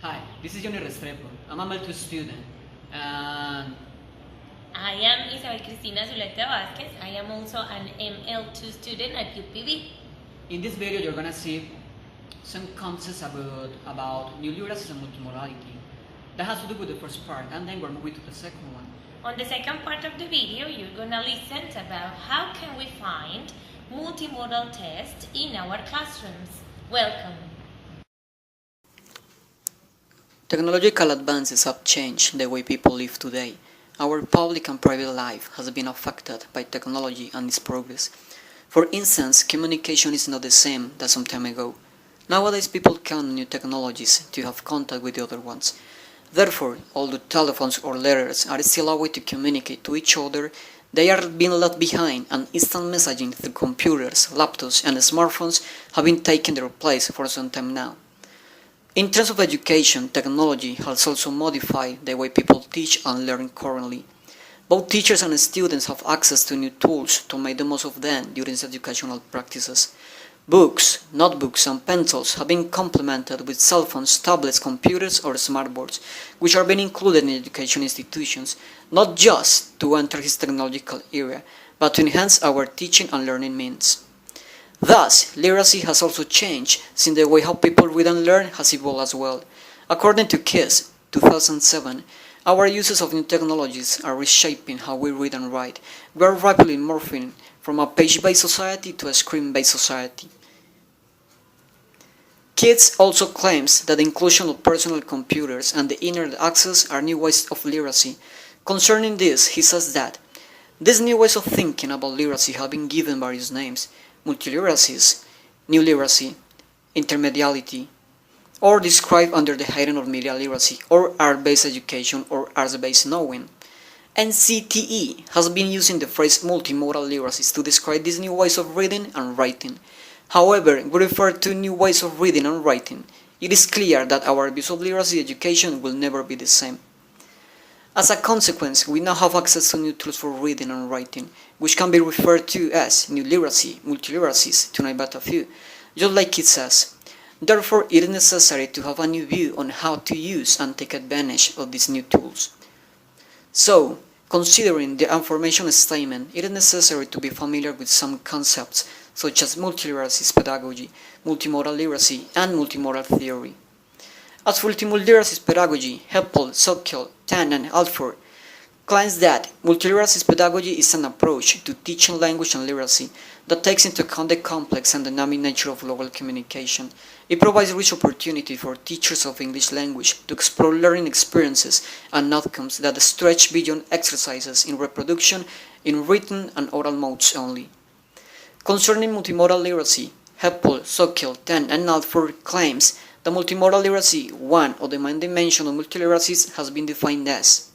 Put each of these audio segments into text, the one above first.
Hi, this is Johnny Restrepo. I'm a L2 student. And I am Isabel Cristina Zuleta Vázquez. I am also an ML2 student at UPB. in this video, you're gonna see some concepts about new literacies and multimodality. That has to do with the first part, and then we're moving to the second one. On the second part of the video, you're gonna listen about how can we find multimodal tests in our classrooms. Welcome. Technological advances have changed the way people live today. Our public and private life has been affected by technology and its progress. For instance, communication is not the same as some time ago. Nowadays people count on new technologies to have contact with the other ones. Therefore, although telephones or letters are still a way to communicate to each other, they are being left behind, and instant messaging through computers, laptops and smartphones have been taking their place for some time now. In terms of education, technology has also modified the way people teach and learn currently. Both teachers and students have access to new tools to make the most of them during educational practices. Books, notebooks and pencils have been complemented with cell phones, tablets, computers or smartboards, which are being included in education institutions, not just to enter this technological era, but to enhance our teaching and learning means. Thus, literacy has also changed, since the way how people read and learn has evolved as well. According to KISS 2007, our uses of new technologies are reshaping how we read and write. We are rapidly morphing from a page-based society to a screen-based society. KISS also claims that the inclusion of personal computers and the internet access are new ways of literacy. Concerning this, he says that these new ways of thinking about literacy have been given various names: multiliteracies, new literacy, intermediality, or described under the heading of media literacy, or art-based education, or arts-based knowing. NCTE has been using the phrase multimodal literacies to describe these new ways of reading and writing. However, we refer to new ways of reading and writing. It is clear that our views of literacy education will never be the same. As a consequence, we now have access to new tools for reading and writing, which can be referred to as new literacy, multiliteracies, to name but a few, just like it says. Therefore, it is necessary to have a new view on how to use and take advantage of these new tools. So, considering the information statement, it is necessary to be familiar with some concepts such as multiliteracies pedagogy, multimodal literacy, and multimodal theory. As for multiliteracies pedagogy, Heppel, Sokol, Tan, and Alford claims that multiliteracies pedagogy is an approach to teaching language and literacy that takes into account the complex and dynamic nature of global communication. It provides rich opportunity for teachers of English language to explore learning experiences and outcomes that stretch beyond exercises in reproduction in written and oral modes only. Concerning multimodal literacy, Heppel, Sokol, Tan, and Alford claims that multimodal literacy, one of the main dimensions of multiliteracies, has been defined as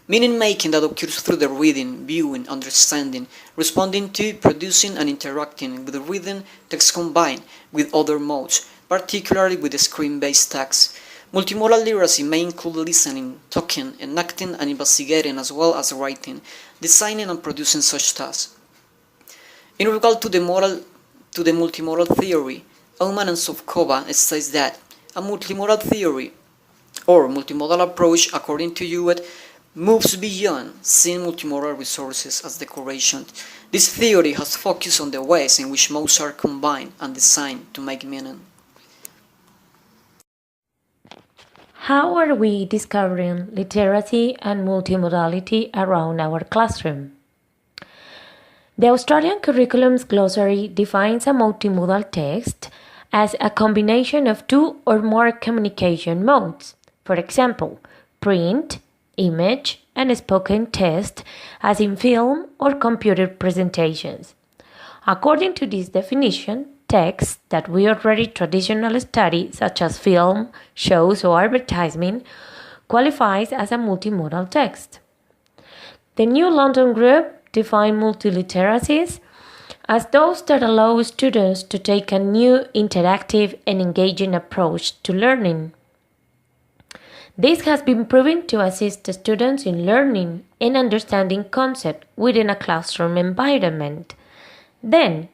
meaning making that occurs through the reading, viewing, understanding, responding to, producing, and interacting with the reading text combined with other modes, particularly with the screen-based text. Multimodal literacy may include listening, talking, enacting, and investigating, as well as writing, designing, and producing such tasks. In regard to the multimodal theory, Ullman and Sovkova states that a multimodal theory or multimodal approach, according to Hewitt, moves beyond seeing multimodal resources as decorations. This theory has focused on the ways in which modes are combined and designed to make meaning. How are we discovering literacy and multimodality around our classroom? The Australian Curriculum's glossary defines a multimodal text as a combination of two or more communication modes. For example, print, image, and spoken text, as in film or computer presentations. According to this definition, texts that we already traditionally study, such as film, shows, or advertising, qualifies as a multimodal text. The New London Group defined multiliteracies as those that allow students to take a new, interactive, and engaging approach to learning. This has been proven to assist students in learning and understanding concepts within a classroom environment. Then,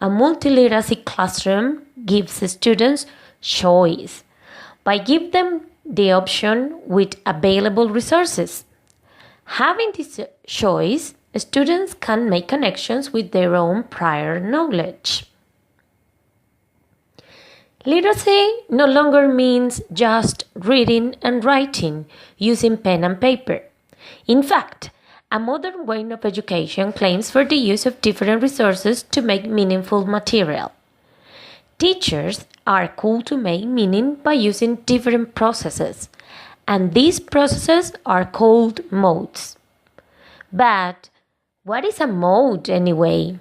a multiliteracy classroom gives students choice by giving them the option with available resources. Having this choice, students can make connections with their own prior knowledge. Literacy no longer means just reading and writing using pen and paper. In fact, a modern way of education claims for the use of different resources to make meaningful material. Teachers are called to make meaning by using different processes, and these processes are called modes. But what is a mode anyway?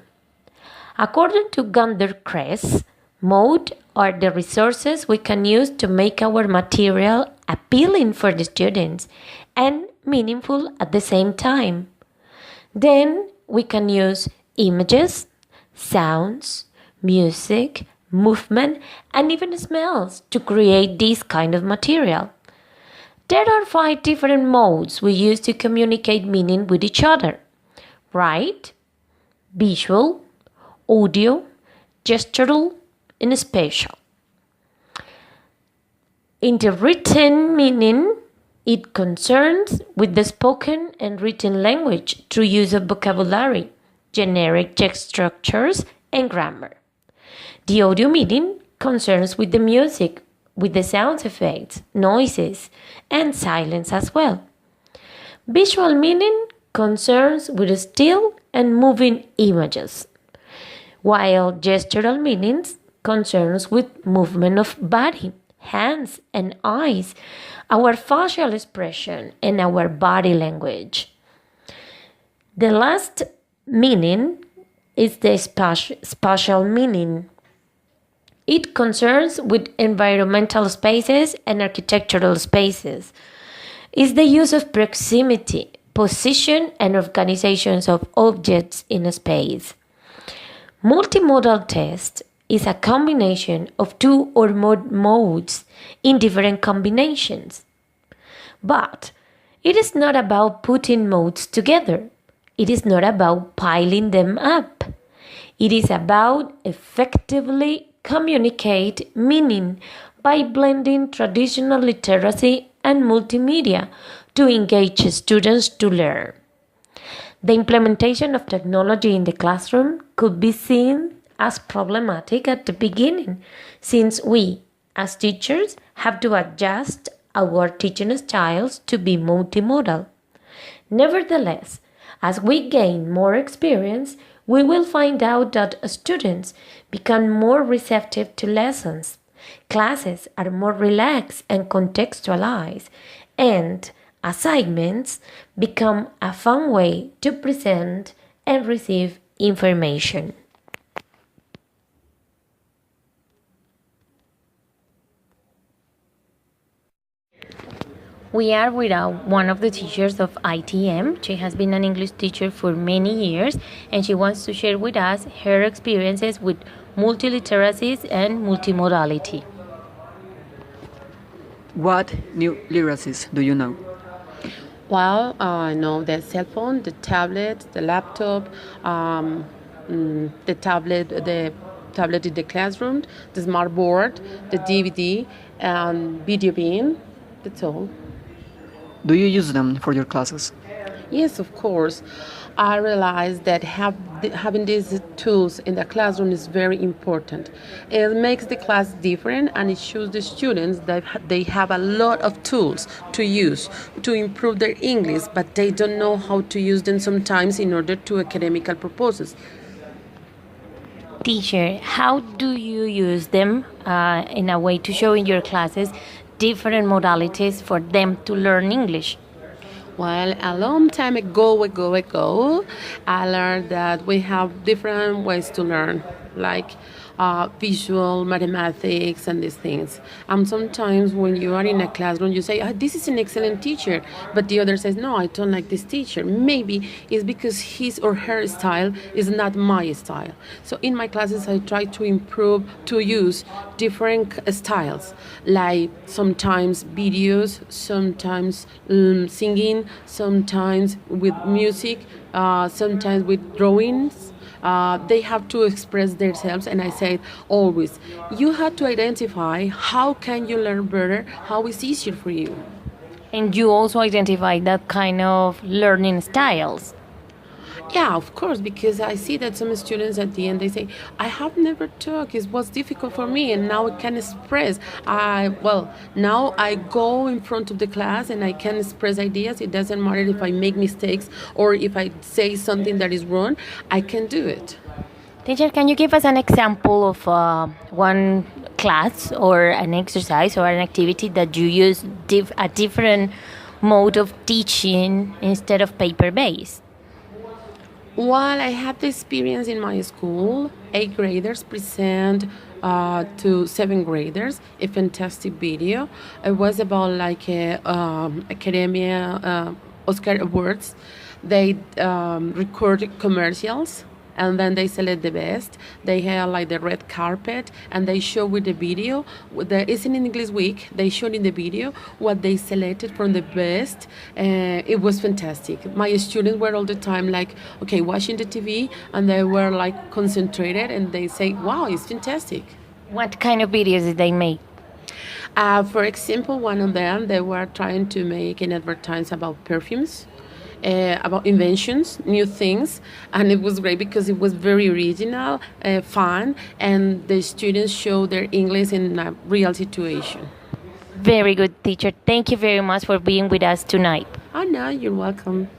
According to Gunder-Kress, mode are the resources we can use to make our material appealing for the students and meaningful at the same time. Then we can use images, sounds, music, movement, and even smells to create this kind of material. There are 5 different modes we use to communicate meaning with each other: write, visual, audio, gestural, and spatial. In the written meaning, it concerns with the spoken and written language through use of vocabulary, generic text structures, and grammar. The audio meaning concerns with the music, with the sound effects, noises, and silence as well. Visual meaning concerns with still and moving images, while gestural meanings concerns with movement of body, hands, and eyes, our facial expression, and our body language. The last meaning is the spatial meaning. It concerns with environmental spaces and architectural spaces. It's the use of proximity, position, and organizations of objects in a space. Multimodal test is a combination of 2 or more modes in different combinations. But it is not about putting modes together. It is not about piling them up. It is about effectively communicate meaning by blending traditional literacy and multimedia to engage students to learn. The implementation of technology in the classroom could be seen as problematic at the beginning, since we, as teachers, have to adjust our teaching styles to be multimodal. Nevertheless, as we gain more experience, we will find out that students become more receptive to lessons. Classes are more relaxed and contextualized, and assignments become a fun way to present and receive information. We are with one of the teachers of ITM. She has been an English teacher for many years, and she wants to share with us her experiences with multiliteracies and multimodality. What new literacies do you know? Well, I know the cell phone, the tablet, the laptop, the tablet in the classroom, the smart board, the DVD, and video bin. That's all. Do you use them for your classes? Yes, of course. I realize that having these tools in the classroom is very important. It makes the class different, and it shows the students that they have a lot of tools to use to improve their English, but they don't know how to use them sometimes in order to academical purposes. Teacher, how do you use them in a way to show in your classes different modalities for them to learn English? Well, a long time ago, I learned that we have different ways to learn, like visual, mathematics, and these things. And sometimes when you are in a classroom, you say, this is an excellent teacher, but the other says, no, I don't like this teacher. Maybe it's because his or her style is not my style. So in my classes, I try to improve, to use different styles, like sometimes videos, sometimes singing, sometimes with music, sometimes with drawings, They have to express themselves, and I say always, you have to identify how can you learn better, how it's easier for you. And you also identify that kind of learning styles. Yeah, of course, because I see that some students at the end they say, "I have never talked. It was difficult for me, and now I can express. Now I go in front of the class and I can express ideas. It doesn't matter if I make mistakes or if I say something that is wrong. I can do it." Teacher, can you give us an example of one class or an exercise or an activity that you use a different mode of teaching instead of paper-based? While I had the experience in my school, 8th graders present to 7th graders a fantastic video. It was about like academia Oscar awards. They recorded commercials and then they select the best. They have like the red carpet and they show with the video. It's in English week. They showed in the video what they selected from the best. It was fantastic. My students were all the time like, okay, watching the TV, and they were like concentrated, and they say, wow, it's fantastic. What kind of videos did they make? For example, one of them, they were trying to make an advertise about perfumes. About inventions, new things, and it was great because it was very original, fun, and the students showed their English in a real situation. Very good, teacher. Thank you very much for being with us tonight. Oh no, you're welcome.